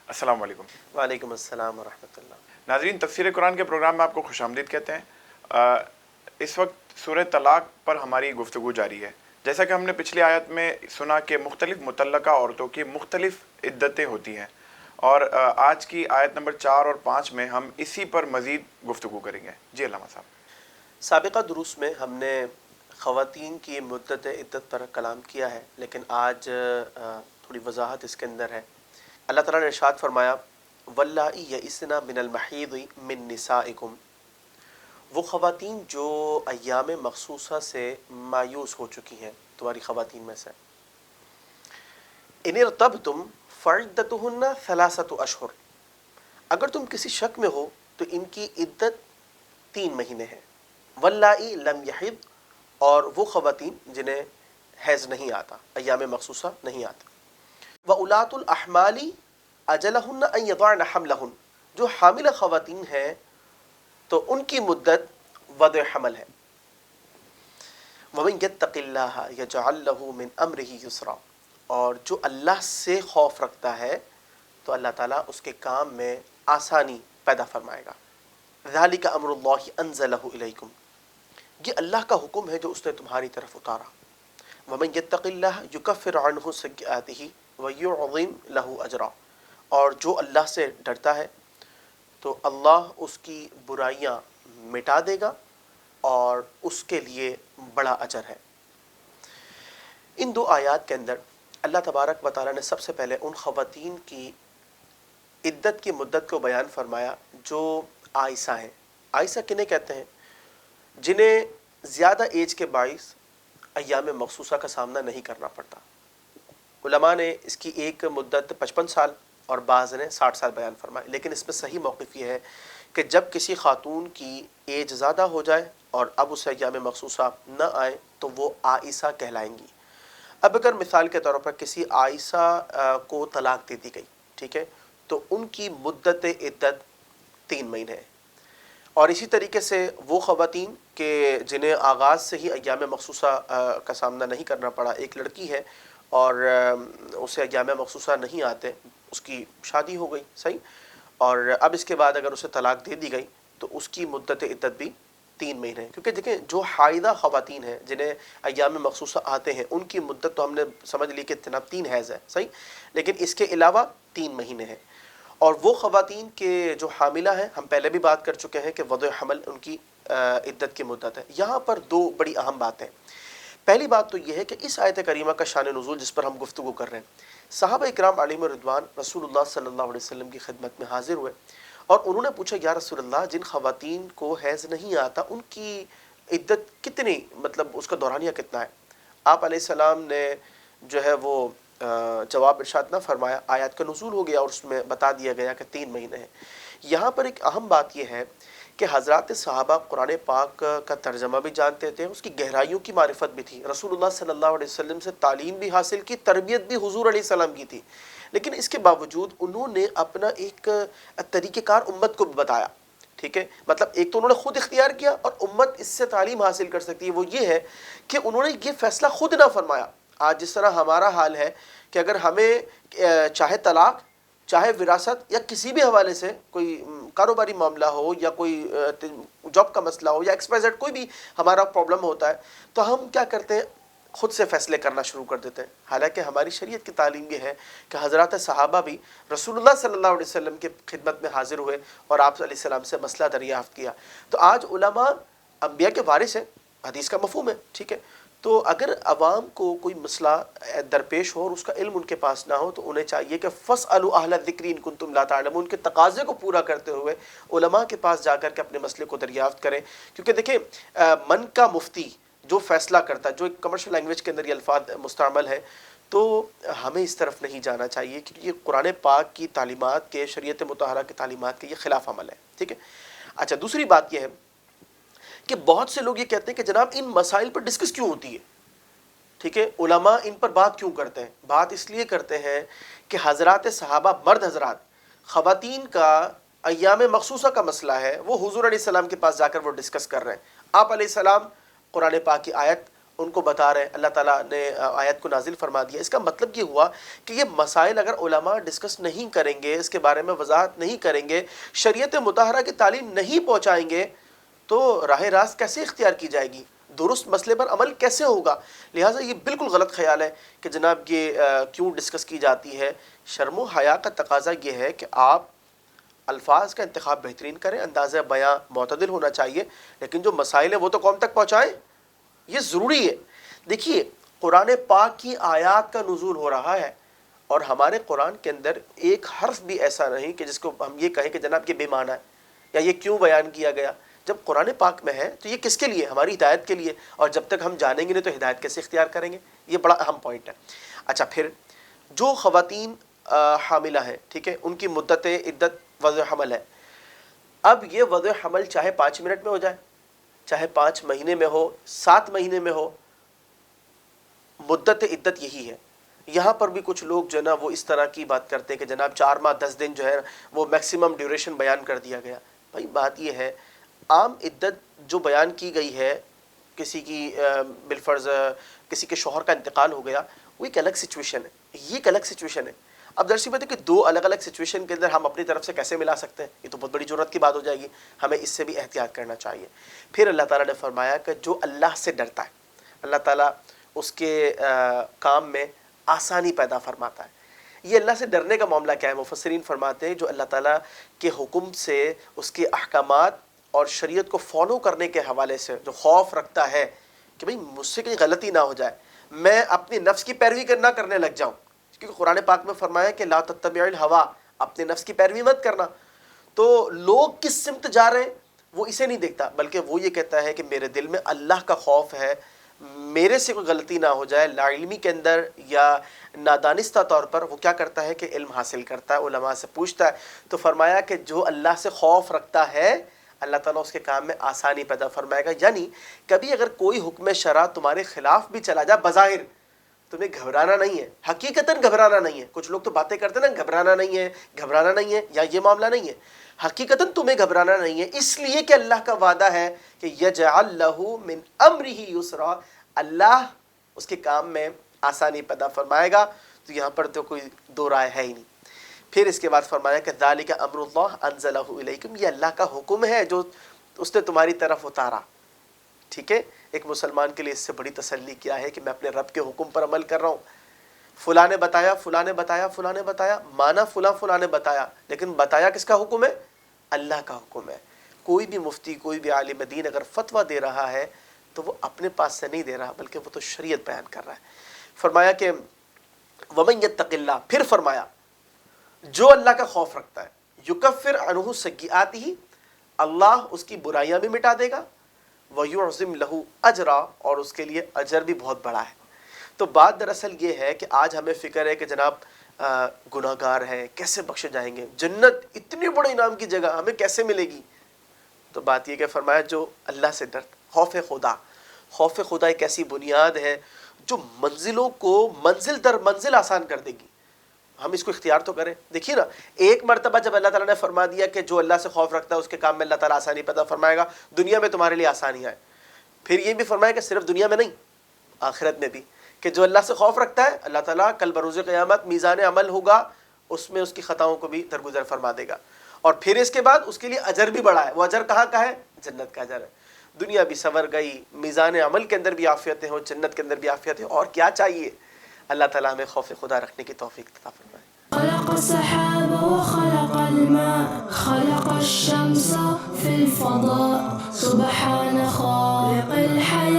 السلام علیکم۔ وعلیکم السلام ورحمۃ اللہ۔ ناظرین، تفسیر قرآن کے پروگرام میں آپ کو خوش آمدید کہتے ہیں۔ اس وقت سورہ طلاق پر ہماری گفتگو جاری ہے۔ جیسا کہ ہم نے پچھلی آیت میں سنا کہ مختلف مطلقہ عورتوں کی مختلف عدتیں ہوتی ہیں، اور آج کی آیت نمبر 4 اور 5 میں ہم اسی پر مزید گفتگو کریں گے۔ جی علامہ صاحب۔ سابقہ دروس میں ہم نے خواتین کی مدت عدت پر کلام کیا ہے، لیکن آج تھوڑی وضاحت اس کے اندر ہے۔ اللہ تعالیٰ نے ارشاد فرمایا واللائی یئسن من المحیض من نسائکم، وہ خواتین جو ایام مخصوصہ سے مایوس ہو چکی ہیں تمہاری خواتین میں سے، ان ارتبتم فعدتہن ثلاثۃ اشہر، اگر تم کسی شک میں ہو تو ان کی عدت 3 مہینے ہیں۔ واللائی لم یحض، اور وہ خواتین جنہیں حیض نہیں آتا، ایام مخصوصہ نہیں آتا۔ وَأُولَاتُ الْأَحْمَالِ أَجَلَهُنَّ أَن يَضَعْنَ حَمْلَهُنَّ، جو حاملہ خواتین ہیں تو ان کی مدت وضع حمل ہے۔ وَمَن يَتَّقِ اللَّهَ يَجْعَل لَّهُ مِنْ أَمْرِهِ يُسْرًا، اور جو اللہ سے خوف رکھتا ہے تو اللہ تعالیٰ اس کے کام میں آسانی پیدا فرمائے گا۔ ذَلِكَ أَمْرُ اللَّهِ أَنزَلَهُ إِلَيْكُمْ، یہ اللہ کا حکم ہے جو اس نے تمہاری طرف اتارا۔ وَمَن يَتَّقِ اللَّهَ يُكَفِّرْ عَنْهُ سَيِّئَاتِهِ وَيُعْظِمْ لَهُ أَجْرًا، اور جو اللہ سے ڈرتا ہے تو اللہ اس کی برائیاں مٹا دے گا اور اس کے لیے بڑا اجر ہے۔ ان 2 آیات کے اندر اللہ تبارک و تعالیٰ نے سب سے پہلے ان خواتین کی عدت کی مدت کو بیان فرمایا جو عائسہ ہیں۔ عائسہ کنہیں کہتے ہیں؟ جنہیں زیادہ ایج کے باعث ایام مخصوصہ کا سامنا نہیں کرنا پڑتا۔ علماء نے اس کی ایک مدت 55 سال اور بعض نے 60 سال بیان فرمائے، لیکن اس میں صحیح موقف یہ ہے کہ جب کسی خاتون کی ایج زیادہ ہو جائے اور اب اسے ایام مخصوصہ نہ آئے تو وہ عائسہ کہلائیں گی۔ اب اگر مثال کے طور پر کسی عائسہ کو طلاق دے دی گئی، ٹھیک ہے، تو ان کی مدت عدت 3 مہینے ہے۔ اور اسی طریقے سے وہ خواتین کہ جنہیں آغاز سے ہی ایام مخصوصہ کا سامنا نہیں کرنا پڑا، ایک لڑکی ہے اور اسے ایام مخصوصہ نہیں آتے، اس کی شادی ہو گئی، صحیح، اور اب اس کے بعد اگر اسے طلاق دے دی گئی تو اس کی مدت عدت بھی 3 مہینے ہیں۔ کیونکہ دیکھیں جو حائضہ خواتین ہیں جنہیں ایام مخصوصہ آتے ہیں ان کی مدت تو ہم نے سمجھ لی کہ 3 حیض ہے، صحیح، لیکن اس کے علاوہ 3 مہینے ہیں۔ اور وہ خواتین کے جو حاملہ ہیں، ہم پہلے بھی بات کر چکے ہیں کہ وضع حمل ان کی عدت کی مدت ہے۔ یہاں پر 2 بڑی اہم باتیں۔ پہلی بات تو یہ ہے کہ اس آیت کریمہ کا شان نزول جس پر ہم گفتگو کر رہے ہیں، صحابہ اکرام علیہم الرضوان رسول اللہ صلی اللہ علیہ وسلم کی خدمت میں حاضر ہوئے اور انہوں نے پوچھا یا رسول اللہ، جن خواتین کو حیض نہیں آتا ان کی عدت کتنی، مطلب اس کا دورانیہ کتنا ہے؟ آپ علیہ السلام نے جو ہے وہ جواب ارشاد نہ فرمایا، آیات کا نزول ہو گیا اور اس میں بتا دیا گیا کہ 3 مہینے ہیں۔ یہاں پر ایک اہم بات یہ ہے کہ حضرات صحابہ قرآن پاک کا ترجمہ بھی جانتے تھے، اس کی گہرائیوں کی معرفت بھی تھی، رسول اللہ صلی اللہ علیہ وسلم سے تعلیم بھی حاصل کی، تربیت بھی حضور علیہ السلام کی تھی، لیکن اس کے باوجود انہوں نے اپنا ایک طریقہ کار امت کو بھی بتایا، ٹھیک ہے، مطلب ایک تو انہوں نے خود اختیار کیا اور امت اس سے تعلیم حاصل کر سکتی ہے، وہ یہ ہے کہ انہوں نے یہ فیصلہ خود نہ فرمایا۔ آج جس طرح ہمارا حال ہے کہ اگر ہمیں چاہے طلاق، چاہے وراثت یا کسی بھی حوالے سے کوئی کاروباری معاملہ ہو یا کوئی جاب کا مسئلہ ہو یا XYZ کوئی بھی ہمارا پرابلم ہوتا ہے تو ہم کیا کرتے ہیں، خود سے فیصلے کرنا شروع کر دیتے ہیں، حالانکہ ہماری شریعت کی تعلیم یہ ہے کہ حضرات صحابہ بھی رسول اللہ صلی اللہ علیہ وسلم کی خدمت میں حاضر ہوئے اور آپ علیہ السلام سے مسئلہ دریافت کیا۔ تو آج علماء انبیاء کے وارث ہیں، حدیث کا مفہوم ہے، ٹھیک ہے، تو اگر عوام کو کوئی مسئلہ درپیش ہو اور اس کا علم ان کے پاس نہ ہو تو انہیں چاہیے کہ فَاسْأَلُوا أَهْلَ الذِّكْرِ إِن كُنتُمْ لَا تَعْلَمُونَ کے تقاضے کو پورا کرتے ہوئے علماء کے پاس جا کر کے اپنے مسئلے کو دریافت کریں، کیونکہ دیکھیں من کا مفتی جو فیصلہ کرتا ہے، جو ایک کمرشل لینگویج کے اندر یہ الفاظ مستعمل ہے، تو ہمیں اس طرف نہیں جانا چاہیے کیونکہ یہ قرآن پاک کی تعلیمات کے، شریعت مطہرہ کی تعلیمات کے یہ خلاف عمل ہے، ٹھیک ہے۔ اچھا، دوسری بات یہ ہے کہ بہت سے لوگ یہ کہتے ہیں کہ جناب ان مسائل پر ڈسکس کیوں ہوتی ہے، ٹھیک ہے، علماء ان پر بات کیوں کرتے ہیں؟ بات اس لیے کرتے ہیں کہ حضرات صحابہ، مرد حضرات، خواتین کا ایام مخصوصہ کا مسئلہ ہے وہ حضور علیہ السلام کے پاس جا کر وہ ڈسکس کر رہے ہیں، آپ علیہ السلام قرآن پاک کی آیت ان کو بتا رہے ہیں، اللہ تعالیٰ نے آیت کو نازل فرما دیا۔ اس کا مطلب یہ ہوا کہ یہ مسائل اگر علماء ڈسکس نہیں کریں گے، اس کے بارے میں وضاحت نہیں کریں گے، شریعت مطہرہ کی تعلیم نہیں پہنچائیں گے، تو راہ راست کیسے اختیار کی جائے گی، درست مسئلے پر عمل کیسے ہوگا؟ لہٰذا یہ بالکل غلط خیال ہے کہ جناب یہ کیوں ڈسکس کی جاتی ہے۔ شرم و حیا کا تقاضا یہ ہے کہ آپ الفاظ کا انتخاب بہترین کریں، انداز بیاں معتدل ہونا چاہیے، لیکن جو مسائل ہیں وہ تو قوم تک پہنچائیں، یہ ضروری ہے۔ دیکھیے قرآن پاک کی آیات کا نزول ہو رہا ہے، اور ہمارے قرآن کے اندر ایک حرف بھی ایسا نہیں کہ جس کو ہم یہ کہیں کہ جناب یہ بے معنی ہے یا یہ کیوں بیان کیا گیا۔ جب قرآن پاک میں ہے تو یہ کس کے لیے؟ ہماری ہدایت کے لیے، اور جب تک ہم جانیں گے نہیں تو ہدایت کیسے اختیار کریں گے؟ یہ بڑا اہم پوائنٹ ہے۔ اچھا، پھر جو خواتین حاملہ ہیں، ٹھیک ہے، ان کی مدت عدت وضع حمل ہے۔ اب یہ وضع حمل چاہے 5 منٹ میں ہو جائے، چاہے 5 مہینے میں ہو، 7 مہینے میں ہو، مدت عدت یہی ہے۔ یہاں پر بھی کچھ لوگ جو ہے نا وہ اس طرح کی بات کرتے ہیں کہ جناب 4 ماہ 10 دن جو ہے وہ میکسیمم ڈیوریشن بیان کر دیا گیا۔ بھائی بات یہ ہے، عام عدت جو بیان کی گئی ہے، کسی کی بالفرض کسی کے شوہر کا انتقال ہو گیا، وہ ایک الگ سچویشن ہے، یہ ایک الگ سچویشن ہے۔ اب درسی بات ہے کہ 2 الگ الگ سچویشن کے اندر ہم اپنی طرف سے کیسے ملا سکتے ہیں؟ یہ تو بہت بڑی ضرورت کی بات ہو جائے گی، ہمیں اس سے بھی احتیاط کرنا چاہیے۔ پھر اللہ تعالیٰ نے فرمایا کہ جو اللہ سے ڈرتا ہے، اللہ تعالیٰ اس کے کام میں آسانی پیدا فرماتا ہے۔ یہ اللہ سے ڈرنے کا معاملہ کیا ہے؟ مفسرین فرماتے ہیں جو اللہ تعالیٰ کے حکم سے، اس کے احکامات اور شریعت کو فالو کرنے کے حوالے سے جو خوف رکھتا ہے کہ بھئی مجھ سے کوئی غلطی نہ ہو جائے، میں اپنی نفس کی پیروی نہ کرنے لگ جاؤں، کیونکہ قرآن پاک میں فرمایا کہ لا تتبع الہوا، اپنے نفس کی پیروی مت کرنا۔ تو لوگ کس سمت جا رہے ہیں وہ اسے نہیں دیکھتا، بلکہ وہ یہ کہتا ہے کہ میرے دل میں اللہ کا خوف ہے، میرے سے کوئی غلطی نہ ہو جائے۔ لا علمی کے اندر یا نادانستہ طور پر وہ کیا کرتا ہے کہ علم حاصل کرتا ہے، علماء سے پوچھتا ہے۔ تو فرمایا کہ جو اللہ سے خوف رکھتا ہے، اللہ تعالیٰ اس کے کام میں آسانی پیدا فرمائے گا۔ یعنی کبھی اگر کوئی حکم شرع تمہارے خلاف بھی چلا جائے، بظاہر تمہیں گھبرانا نہیں ہے، حقیقتاً گھبرانا نہیں ہے۔ کچھ لوگ تو باتیں کرتے ہیں نا، گھبرانا نہیں ہے، گھبرانا نہیں ہے، یا یہ معاملہ نہیں ہے، حقیقتاً تمہیں گھبرانا نہیں ہے، اس لیے کہ اللہ کا وعدہ ہے کہ یجعل لہ من امرہ یسرا، اللہ اس کے کام میں آسانی پیدا فرمائے گا۔ تو یہاں پر تو کوئی دو رائے ہے ہی نہیں۔ پھر اس کے بعد فرمایا کہ ذالک امر اللہ انزلہ الیکم، یہ اللہ کا حکم ہے جو اس نے تمہاری طرف اتارا۔ ٹھیک ہے، ایک مسلمان کے لیے اس سے بڑی تسلی کیا ہے کہ میں اپنے رب کے حکم پر عمل کر رہا ہوں۔ فلاں نے بتایا، فلاں نے بتایا، فلاں نے بتایا، مانا فلاں نے بتایا، لیکن بتایا کس کا حکم ہے؟ اللہ کا حکم ہے۔ کوئی بھی مفتی، کوئی بھی عالم دین اگر فتویٰ دے رہا ہے تو وہ اپنے پاس سے نہیں دے رہا، بلکہ وہ تو شریعت بیان کر رہا ہے۔ فرمایا کہ وَمَن يَتَّقِ اللَّهَ، پھر فرمایا جو اللہ کا خوف رکھتا ہے، یکفر عنہ سیئاتہ، اللہ اس کی برائیاں بھی مٹا دے گا، وَيُعْظِمْ لَهُ أَجْرًا، اور اس کے لیے اجر بھی بہت بڑا ہے۔ تو بات دراصل یہ ہے کہ آج ہمیں فکر ہے کہ جناب گناہ گار ہیں، کیسے بخشے جائیں گے، جنت اتنی بڑے انعام کی جگہ ہمیں کیسے ملے گی؟ تو بات یہ کہ فرمایا جو اللہ سے ڈرتا، خوف خدا ایک ایسی بنیاد ہے جو منزلوں کو منزل در منزل آسان کر دے گی۔ ہم اس کو اختیار تو کریں۔ دیکھیے نا، ایک مرتبہ جب اللہ تعالیٰ نے فرما دیا کہ جو اللہ سے خوف رکھتا ہے اس کے کام میں اللہ تعالیٰ آسانی پیدا فرمائے گا، دنیا میں تمہارے لیے آسانیاں ہیں۔ پھر یہ بھی فرمایا کہ صرف دنیا میں نہیں، آخرت میں بھی، کہ جو اللہ سے خوف رکھتا ہے اللہ تعالیٰ کل بروز قیامت میزان عمل ہوگا، اس میں اس کی خطاؤں کو بھی درگزر فرما دے گا، اور پھر اس کے بعد اس کے لیے اجر بھی بڑا ہے۔ وہ اجر کہاں کا ہے؟ جنت کا اجر ہے۔ دنیا بھی سنور گئی، میزان عمل کے اندر بھی عافیتیں ہوں، جنت کے اندر بھی عافیت ہے، اور کیا چاہیے؟ اللہ تعالیٰ ہمیں خوف خدا رکھنے کی توفیق عطا فرمائے۔ خلق السحاب وخلق الماء خلق الشمس في الفضاء سبحان خالق الحياة